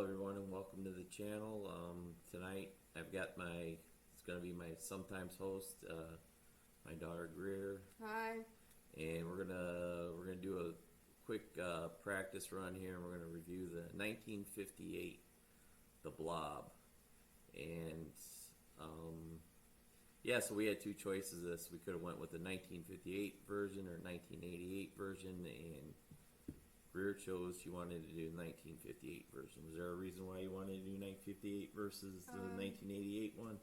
everyone, and welcome to the channel. Tonight I've got it's going to be my sometimes host, my daughter Grier. Hi. And we're gonna do a quick practice run here, and we're gonna review the 1958, the Blob. And yeah, so we had two choices of this. We could have went with the 1958 version or 1988 version, and Grier chose she wanted to do the 1958 version. Was there a reason why you wanted to do 1958 versus the 1988 one?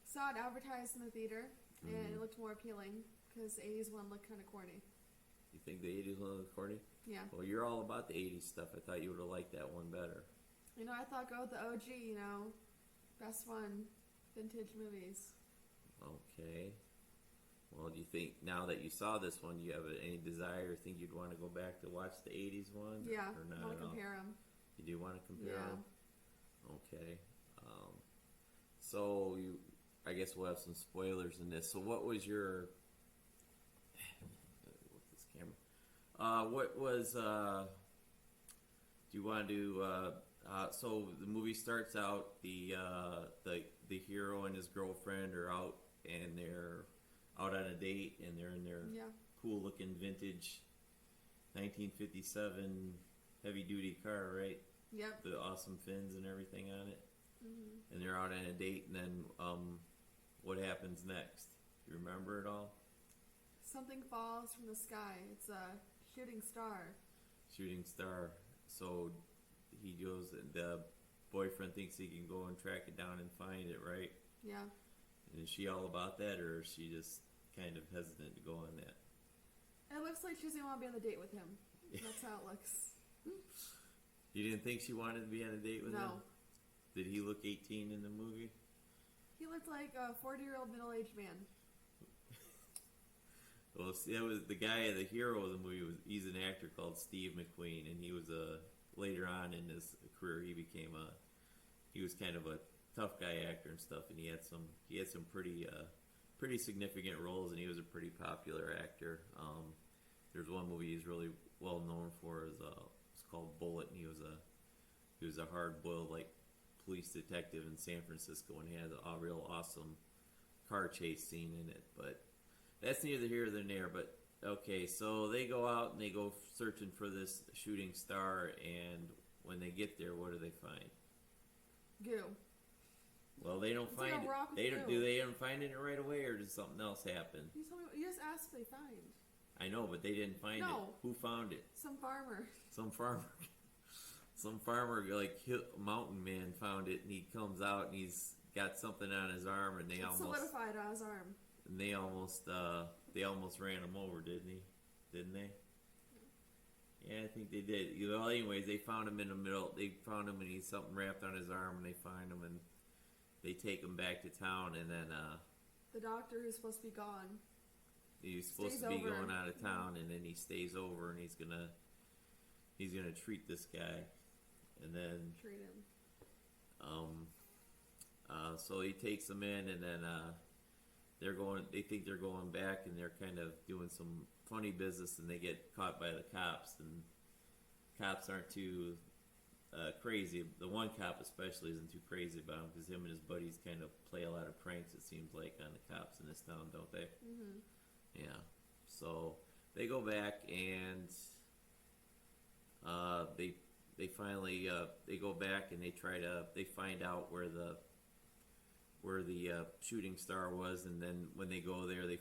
Saw it advertised in the theater, and it looked more appealing because the 80s one looked kind of corny. You think the 80s one was corny? Yeah. Well, you're all about the 80s stuff. I thought you would have liked that one better. I thought go with the OG, best one, vintage movies. Okay. Well, do you think now that you saw this one, do you have any desire or think you'd want to go back to watch the 80s one? Yeah, or not I want at to all? compare them. You do want to compare Yeah. them? Okay. So I guess we'll have some spoilers in this. So what was your... What's this camera? What was... do you want to do... so the movie starts out, the hero and his girlfriend are out, and they're out on a date, and they're in their cool looking vintage 1957 heavy duty car, right? Yep. The awesome fins and everything on it. Mm-hmm. And they're out on a date, and then what happens next? Do you remember it all? Something falls from the sky. It's a shooting star. Shooting star. So he goes, the boyfriend thinks he can go and track it down and find it, right? Yeah. And is she all about that, or is she just kind of hesitant to go on that? It looks like she doesn't want to be on the date with him. That's how it looks. You didn't think she wanted to be on a date with him? No. Did he look 18 in the movie? He looked like a 40-year-old middle-aged man. Well, see, that was the guy, the hero of the movie. He's an actor called Steve McQueen, and he was later on in his career he was kind of a tough guy actor and stuff, and he had some pretty significant roles, and he was a pretty popular actor. There's one movie he's really well known for it's called Bullet, and he was a hard-boiled police detective in San Francisco, and he had a real awesome car chase scene in it. But that's neither here nor there. But okay, so they go out and they go searching for this shooting star, and when they get there, what do they find? Goo. Well, they don't It's find like a it. rock with They don't. goo. Do they even find it right away, or does something else happen? You told me. You just asked if they find. I know, but they didn't find it. No. Who found it? Some farmer. Some farmer. Some farmer, mountain man, found it, and he comes out and he's got something on his arm, and It's solidified on his arm. they almost ran him over, didn't they? Yeah, I think they did. Well, anyways, they found him in the middle. They found him, and he's something wrapped on his arm, and they find him, and they take him back to town, and then The doctor who's supposed to be gone. he's supposed to be going out of town, and then he stays over, and he's gonna treat this guy, and then Treat him. so he takes them in, and then they think they're going back, and they're kind of doing some funny business, and they get caught by the cops, and cops aren't too crazy. The one cop especially isn't too crazy about him, because him and his buddies kind of play a lot of pranks, it seems like, on the cops in this town, don't they? Mm-hmm. Yeah. So they go back, and they finally they go back, and they find out where the shooting star was, and then when they go there, they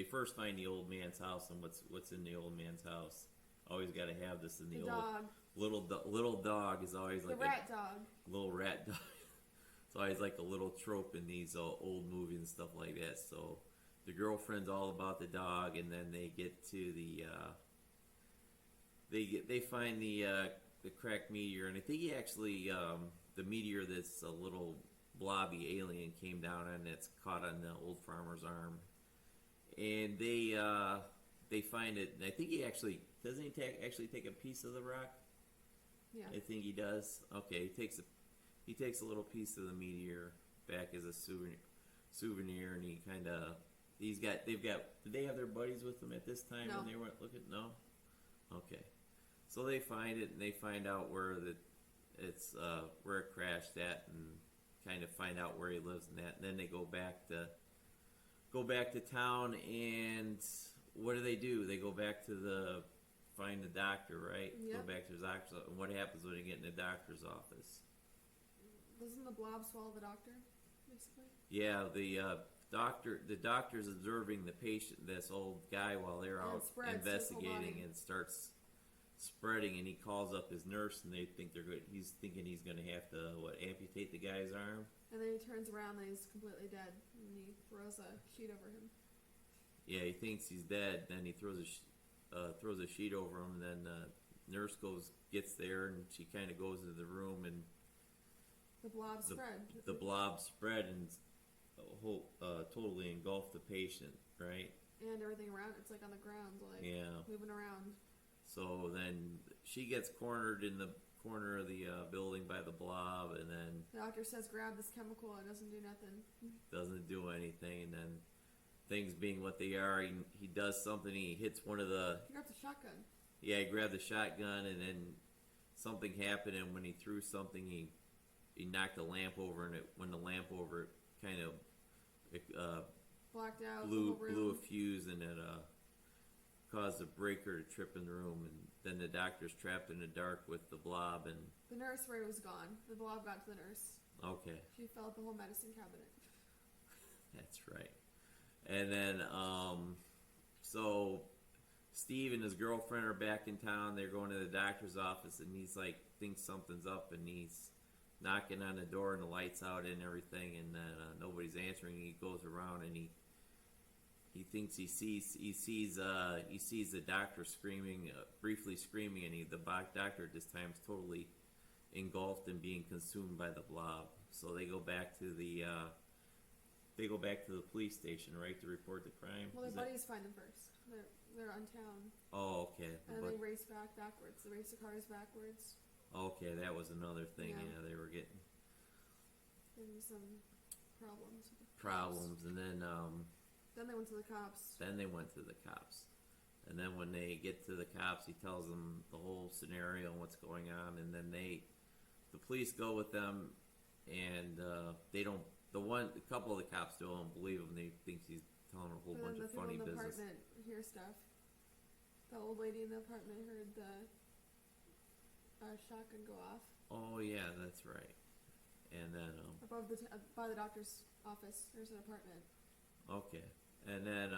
first find the old man's house, and what's in the old man's house. Always got to have this in the old Dog. little dog is always like The rat dog. little rat dog. It's always like a little trope in these old movies and stuff like that. So the girlfriend's all about the dog, and then they get to they find the cracked meteor, and I think he actually the meteor that's a little blobby alien came down on, that's caught on the old farmer's arm, and they find it, and I think he actually doesn't he take a piece of the rock. Yeah. I think he does. Okay, he takes a little piece of the meteor back as a souvenir, and he kind of did they have their buddies with them at this time No. when they weren't looking? No. Okay. So they find it, and they find out where it's where it crashed at, and kind of find out where he lives and that. And then they go back to town, and what do? They go back to find the doctor, right? Yep. Go back to his doctor's office. And what happens when they get in the doctor's office? Doesn't the blob swallow the doctor, basically? Yeah, the doctor's observing the patient, this old guy, while they're And out it spreads to his whole investigating, body. and starts spreading, and he calls up his nurse, and they think they're good. He's thinking he's going to have to amputate the guy's arm. And then he turns around and he's completely dead, and he throws a sheet over him. Yeah, he thinks he's dead. Then he throws a sheet over him, and then nurse gets there, and she kind of goes into the room, and The blob spread. the blob spread and totally engulfed the patient, right? And everything around it's like on the ground, like Yeah. moving around. So then she gets cornered in the corner of the building by the blob, and then The doctor says, grab this chemical, it doesn't do nothing. doesn't do anything. And then things being what they are, he does something. He hits one of the He grabs a shotgun. he grabbed the shotgun, and then something happened. And when he threw something, he knocked the lamp over, and when the lamp over it kind of Blacked out. the blew whole room. blew a fuse, and it caused a breaker to trip in the room. And then the doctor's trapped in the dark with the blob. And The nurse Ray was gone. The blob got to the nurse. okay, She filled up the whole medicine cabinet. that's right. And then so Steve and his girlfriend are back in town. They're going to the doctor's office, and he's like thinks something's up, and he's knocking on the door, and the lights out and everything, and then nobody's answering. He goes around, and he thinks he sees the doctor screaming, briefly screaming, and the doctor at this time is totally engulfed and being consumed by the blob. So they go back to the police station, right, to report the crime. Well, their buddies find them first. They're on town. Oh, okay. And then they race backwards. They race the cars backwards. Okay, that was another thing. Yeah. Yeah, they were getting Maybe some problems. with the problems, and then Then they went to the cops. they went to the cops. And then when they get to the cops, he tells them the whole scenario and what's going on. And then the police go with them, and they don't. A couple of the cops still don't believe him. They think he's telling a whole But bunch then of the people funny in the business. apartment hear stuff. The old lady in the apartment heard the shotgun go off Oh yeah, that's right. And then above by the doctor's office. There's an apartment. okay, and then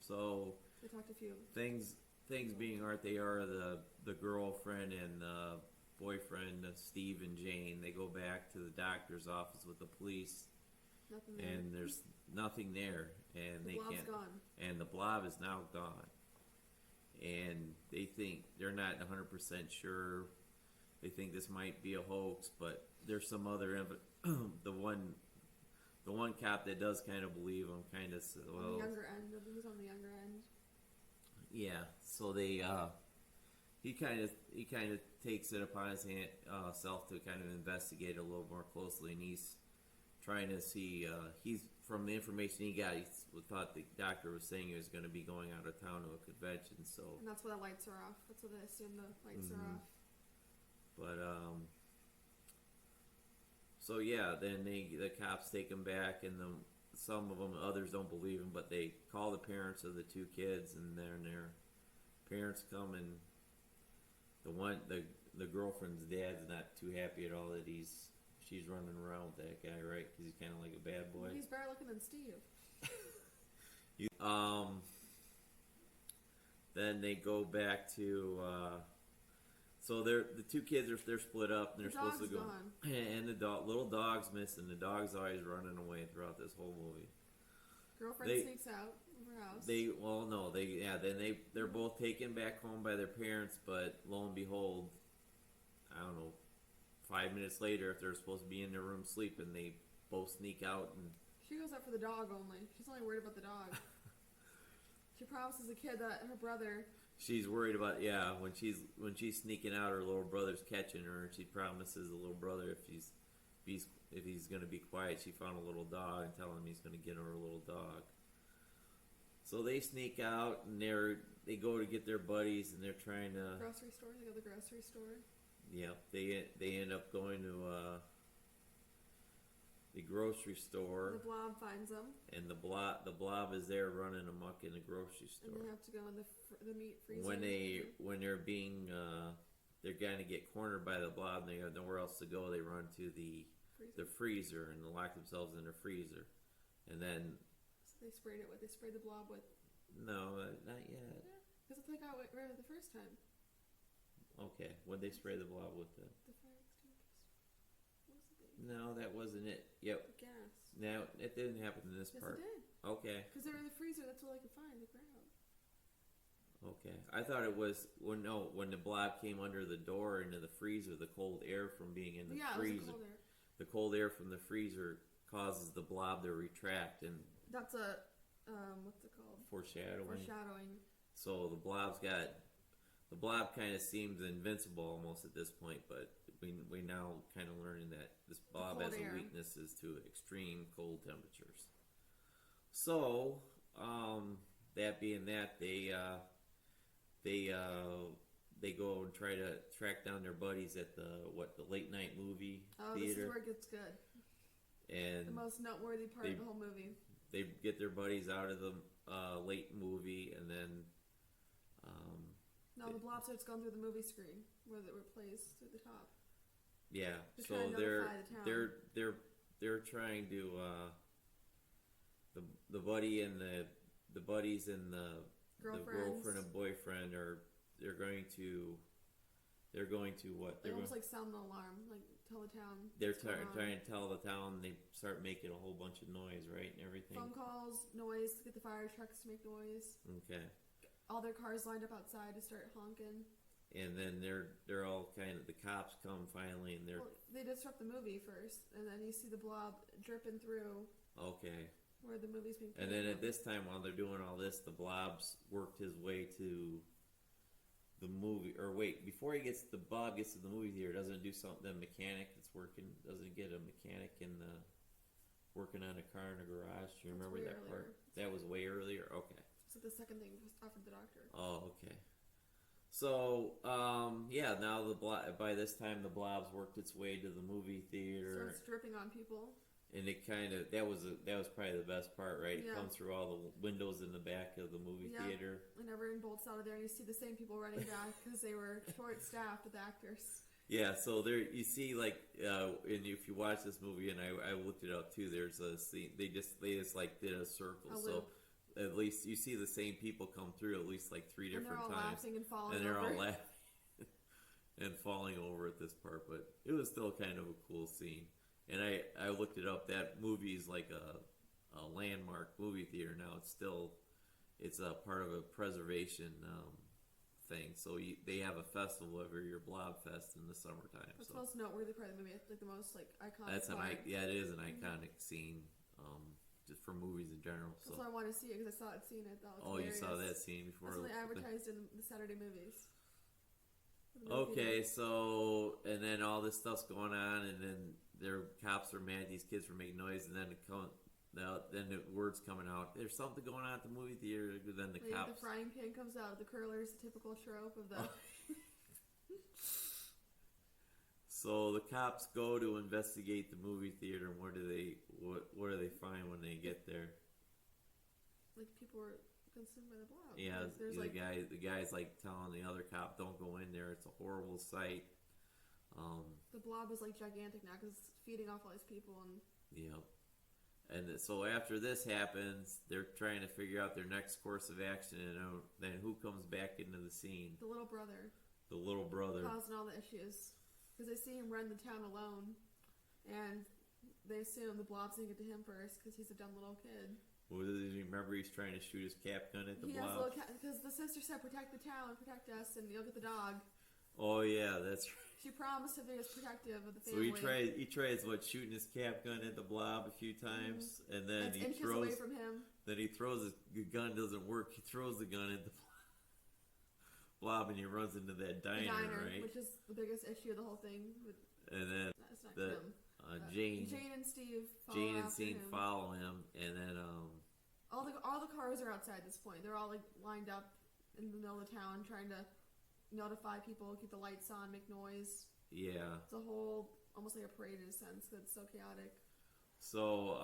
so They talked a few. things being art, they are the girlfriend and boyfriend of Steve and Jane. They go back to the doctor's office with the police, Nothing there. and there's nothing there, and The they blob's can't. gone. And the blob is now gone, and they think they're not 100% sure. They think this might be a hoax, but there's some other the one cop that does kind of believe him, kind of On well, the younger end. He's on the younger end. yeah. So they he kind of takes it upon his self to kind of investigate a little more closely, and he's trying to see. He's from the information he got, he thought the doctor was saying he was going to be going out of town to a convention. So, And that's why the lights are off. That's why they assume the lights are off. but so yeah, then the cops take him back, and some of them, others don't believe him, but they call the parents of the two kids, and then their parents come, and the girlfriend's dad's not too happy at all that she's running around with that guy, right? Because he's kind of like a bad boy. He's better looking than Steve. Then they go back to so the two kids they're split up, and they're The supposed to dog's go, gone. and the little dog's missing. The dog's always running away throughout this whole movie. Girlfriend They- sneaks out of her house. They're both taken back home by their parents, but lo and behold, I don't know, 5 minutes later, if they're supposed to be in their room sleeping, they both sneak out, and She goes out for the dog only. She's only worried about the dog. She promises the kid that her brother. she's worried about when she's sneaking out, her little brother's catching her, and she promises the little brother if he's going to be quiet, she found a little dog, and tell him he's going to get her a little dog. So they sneak out, and they go to get their buddies, and they're trying to. Grocery store. They go to the grocery store. Yeah, they end up going to the grocery store, The Blob finds them, and the blob is there running amok in the grocery store. and they have to go in the meat freezer. When they're being they're gonna get cornered by the blob, and they have nowhere else to go. They run to the freezer and lock themselves in the freezer, and then So they sprayed it with. They sprayed the Blob with. no, not yet. Yeah, because it's like I went rid of the first time. Okay, when they spray the blob with it? The fire extinguishers. What was the thing? No, that wasn't it. Yep. The gas. Now it didn't happen in this Yes, part. it did. Okay. Because they were in the freezer. That's all I could find. The ground. Okay, I thought it was when the blob came under the door into the freezer, the cold air from being in the Yeah, freezer, it was colder. the cold air from the freezer causes the blob to retract and That's a what's it called? foreshadowing. Foreshadowing. So the blob kind of seems invincible almost at this point, but we now kind of learning that this blob has air. a weaknesses to extreme cold temperatures. So that being that, they go and try to track down their buddies at the late night movie This is theater, where it gets good. and The most noteworthy part of the whole movie. they get their buddies out of the late movie, and then No, the Blob starts going through the movie screen where it plays through the top. yeah, They're so trying to notify the town. they're trying to the buddy and the buddies and the girlfriend and boyfriend they're going to what They almost like sound the alarm, like tell the town. they're what's going on. trying to tell the town. They start making a whole bunch of noise, right, and everything. Phone calls, noise to get the fire trucks to make noise. Okay. All their cars lined up outside to start honking. And then they're all kind of, the cops come finally, and they're They disrupt the movie first, and then you see the Blob dripping through okay. where the movie's being And played. then at this time, while they're doing all this, the Blob's worked his way to the movie. Or wait, before the Blob gets to the movie theater, doesn't it do something? The mechanic that's working doesn't get a mechanic working on a car in a garage. Do you That's remember way that part? earlier. That was way earlier. Okay. So the second thing was offered the doctor. Oh, okay. So, yeah. Now by this time, the Blob's worked its way to the movie theater. Starts dripping on people. And it kind of that was probably the best part, right? It Yeah. comes through all the windows in the back of the movie Yeah. theater. And everyone bolts out of there, and you see the same people running back because they were short-staffed with actors. Yeah, so there you see and if you watch this movie, and I looked it up too. There's a scene they just like did a circle, A so loop. at least you see the same people come through at least like three And they're different all times, laughing and falling and they're over. all laughing and falling over at this part. But it was still kind of a cool scene. And I looked it up. That movie is like a landmark movie theater now. It's a part of a preservation thing. So they have a festival every year, Blob Fest, in the summertime. That's So the most noteworthy part of the movie. It's like the most iconic that's part. it is an iconic scene, just for movies in general. So That's why I want to see it because I saw it seen it. That was you saw that hilarious. scene before. That's what they advertised in the Saturday movies. The movie Okay, theater. so and then all this stuff's going on, and then their cops are mad at these kids for making noise, and then then the word's coming out. There's something going on at the movie theater. Then the Like, cops. the frying pan comes out. The curler's the typical trope of the. So the cops go to investigate the movie theater, and what do they find when they get there? Like people were consumed by the Blob. Yeah, Like, there's the guy's like telling the other cop, "Don't go in there. It's a horrible sight." the Blob is like gigantic now because it's feeding off all these people and. Yep. And so after this happens, they're trying to figure out their next course of action, and then who comes back into the scene? The little brother. The little brother. Causing all the issues. Because they see him run the town alone. And they assume the Blob's going to get to him first because he's a dumb little kid. Well, does he remember he's trying to shoot his cap gun at the He has a Blob? little because the sister said, protect the town, protect us, and you'll get the dog. Oh yeah, that's right. She promised to be as protective of the So family. he tries shooting his cap gun at the Blob a few times, and then That's he inches throws. away from him. Then he throws the gun doesn't work. He throws the gun at the Blob, and he runs into that The diner, diner, right? which is the biggest issue of the whole thing. With, And then it's not the him. Jane and Steve follow and after Steve him. follow him, and then All the cars are outside this point. They're all like lined up in the middle of the town trying to notify people, keep the lights on, make noise. Yeah. It's a whole, almost like a parade in a sense, because it's so chaotic. So,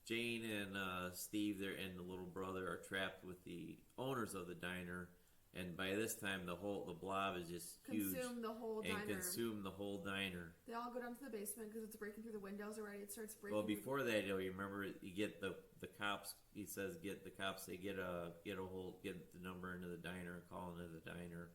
Jane and Steve there and the little brother are trapped with the owners of the diner, and by this time the blob is just huge Consume the whole and diner. consume the whole diner. They all go down to the basement because it's breaking through the windows already. It starts breaking. Well, before that, you remember you get the cops. He says get the cops. They get the number into the diner and call into the diner.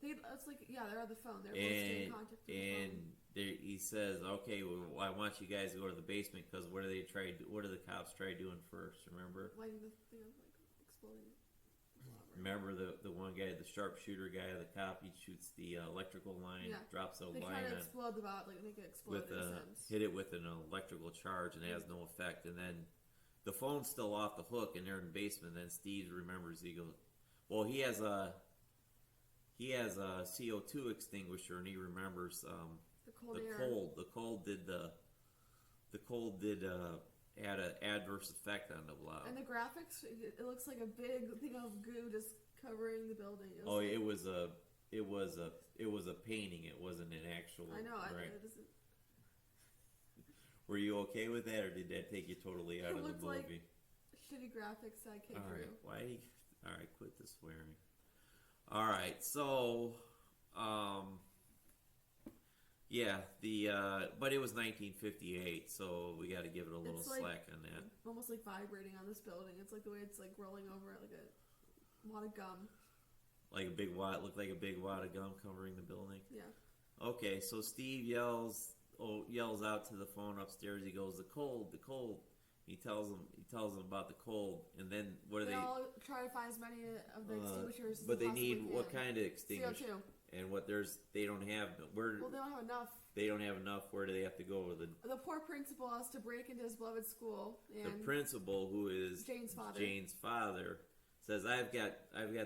It's like, yeah, they're on the phone. They're both staying in contact with the phone. He says, okay, well, I want you guys to go to the basement because what do the cops try doing first? Remember? Lighting the thing up, like exploding it. Remember the one guy, the sharpshooter guy, the cop, he shoots the electrical line, drops a they line try to on, explode the bot, like make it explode in a sense. hit it with an electrical charge and it has no effect. And then the phone's still off the hook and they're in the basement. And then Steve remembers, he goes, well, he has a CO2 extinguisher and he remembers the cold did had an adverse effect on the blob. And the graphics, it looks like a big thing of goo just covering the building. It was a painting. It wasn't an actual. I know. Right. It isn't. Were you okay with that, or did that take you totally out of the movie? Like shitty graphics that came through. All right, quit the swearing. All right, so, but it was 1958, so we got to give it a little slack on that. Almost like vibrating on this building. It's like the way it's like rolling over like a wad of gum. Like a big wad, looked like a big wad of gum covering the building. Yeah. Okay, so Steve yells out to the phone upstairs. He goes, the cold. He tells them about the cold, and then what do they? They all try to find as many of the extinguishers. But they need can. what kind of extinguisher? CO2. And they don't have where? Well, they don't have enough. They don't have enough. Where do they have to go with it? The poor principal has to break into his beloved school. And the principal, who is Jane's father, says, "I've got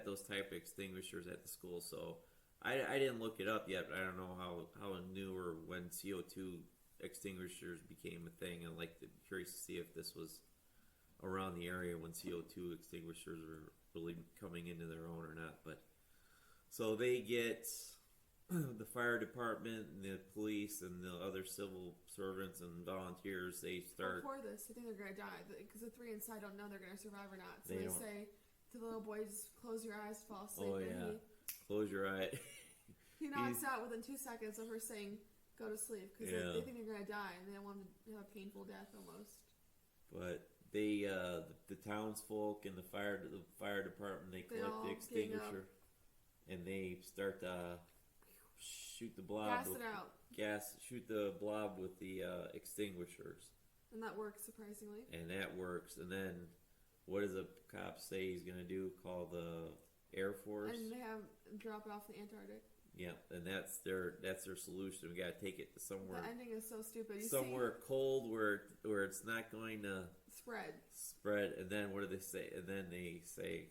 those type of extinguishers at the school." So I didn't look it up yet. But I don't know how new or when CO2 extinguishers became a thing. I'm curious to see if this was around the area when CO2 extinguishers were really coming into their own or not. But so they get the fire department and the police and the other civil servants and volunteers. They start before this. I think they're gonna die because the three inside don't know they're gonna survive or not. So they say to the little boy, just close your eyes, fall asleep. Oh yeah, close your eye. He knocks out within 2 seconds of her saying, go to sleep, because they think they're going to die, and they want him to have a painful death almost. But they, the townsfolk and the fire department, they collect the extinguisher, and they start to shoot the blob. Shoot the blob with the extinguishers. And that works, surprisingly. And that works. And then, what does the cop say he's going to do? Call the Air Force? And they drop it off the Antarctic. Yeah, and that's their solution. We got to take it to somewhere. The ending is so stupid. Somewhere cold where it's not going to spread. And then what do they say? And then they say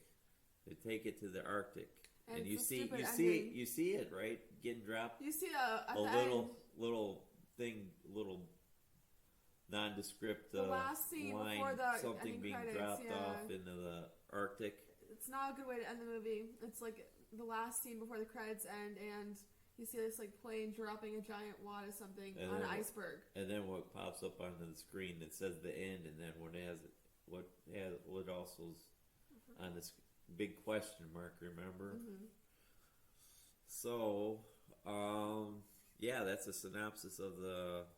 they take it to the Arctic. And you see it right getting dropped. You see a little nondescript the last scene line, before the something being credits, dropped off into the Arctic. It's not a good way to end the movie. It's like the last scene before the credits end, and you see this like plane dropping a giant wad of something on an iceberg. And then what pops up onto the screen that says the end, and then what also is on this big question mark. Remember? Mm-hmm. So, that's a synopsis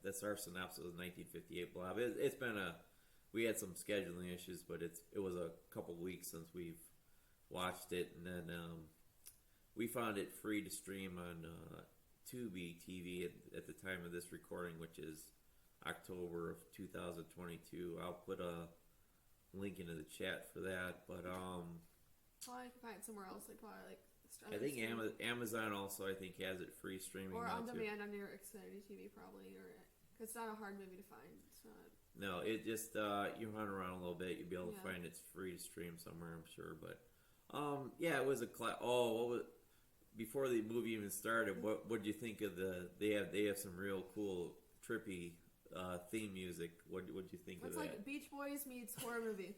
that's our synopsis of 1958 Blob. It's been we had some scheduling issues, but it was a couple weeks since we've watched it, and then we found it free to stream on Tubi TV at the time of this recording, which is October of 2022. I'll put a link into the chat for that, but probably can find it somewhere else, I think Amazon also has it free streaming or on too. demand on your Xfinity TV probably, or it's not a hard movie to find. It's not. No, it just you run around a little bit, you'll be able to find it's free to stream somewhere, I'm sure. But it was a before the movie even started, what did you think of they have some real cool trippy theme music. What did you think of that? It's like Beach Boys meets horror movie.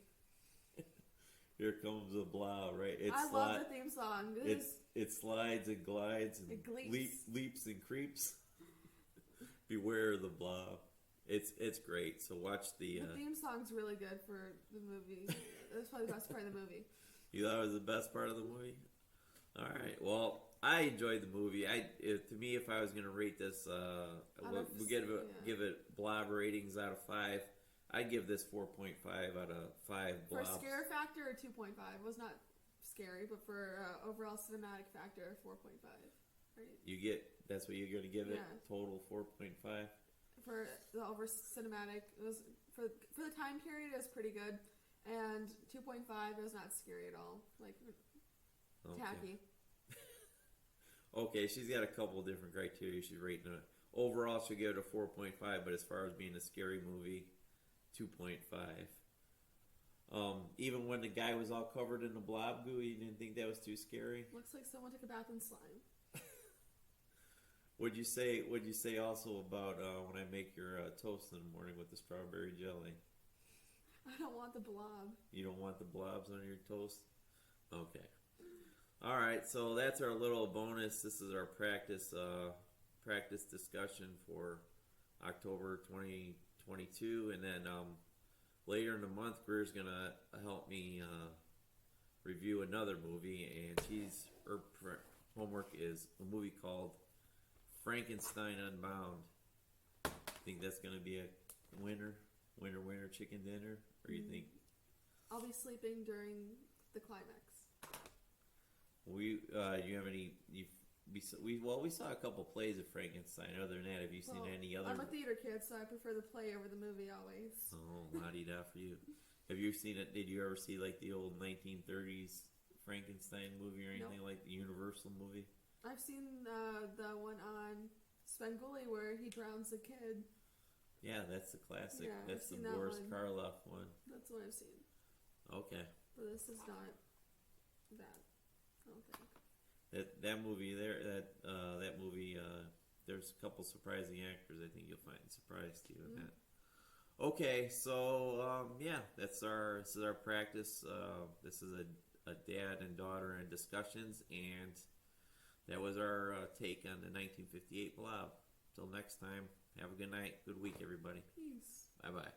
Here comes the Blob, right? I love the theme song. It slides and glides and It gleeps. leaps and creeps. Beware of the Blob. It's great. So watch the theme song's really good for the movie. That's probably the best part of the movie. You thought it was the best part of the movie? All right. Well, I enjoyed the movie. To me, if I was going to rate this, we'll give it Blob ratings out of 5. I'd give this 4.5 out of 5 Blobs. For scare factor, 2.5. It was not scary, but for overall cinematic factor, 4.5. Right? That's what you're going to give it? Yeah. Total 4.5? For the over cinematic, it was for the time period, it was pretty good. And 2.5, it was not scary at all. Like, tacky. Okay, she's got a couple of different criteria she's rating it. Overall, she'll give it a 4.5, but as far as being a scary movie, 2.5. Even when the guy was all covered in the blob goo, you didn't think that was too scary? Looks like someone took a bath in slime. What'd you say also about when I make your toast in the morning with the strawberry jelly? I don't want the blob. You don't want the blobs on your toast? Okay. All right, so that's our little bonus. This is our practice discussion for October 2022, and then later in the month, Grier's gonna help me review another movie, and her homework is a movie called Frankenstein Unbound. Think that's gonna be a winner chicken dinner, or you think? I'll be sleeping during the climax. You have any? We saw a couple plays of Frankenstein. Other than that, have you seen any other? I'm a theater kid, so I prefer the play over the movie always. Oh, la-di-da for you. Have you seen it? Did you ever see like the old 1930s Frankenstein movie or anything like the Universal movie? I've seen the one on Svengoolie where he drowns a kid. Yeah, that's the classic. Yeah, that's the that Boris one. Karloff one. That's what I've seen. Okay. But this is not that. I don't think. That movie there, that movie, there's a couple surprising actors I think you'll find surprised you in that. Okay, so this is our practice. This is a dad and daughter and discussions, and that was our take on the 1958 Blob. Till next time, have a good night, good week, everybody. Peace. Bye bye.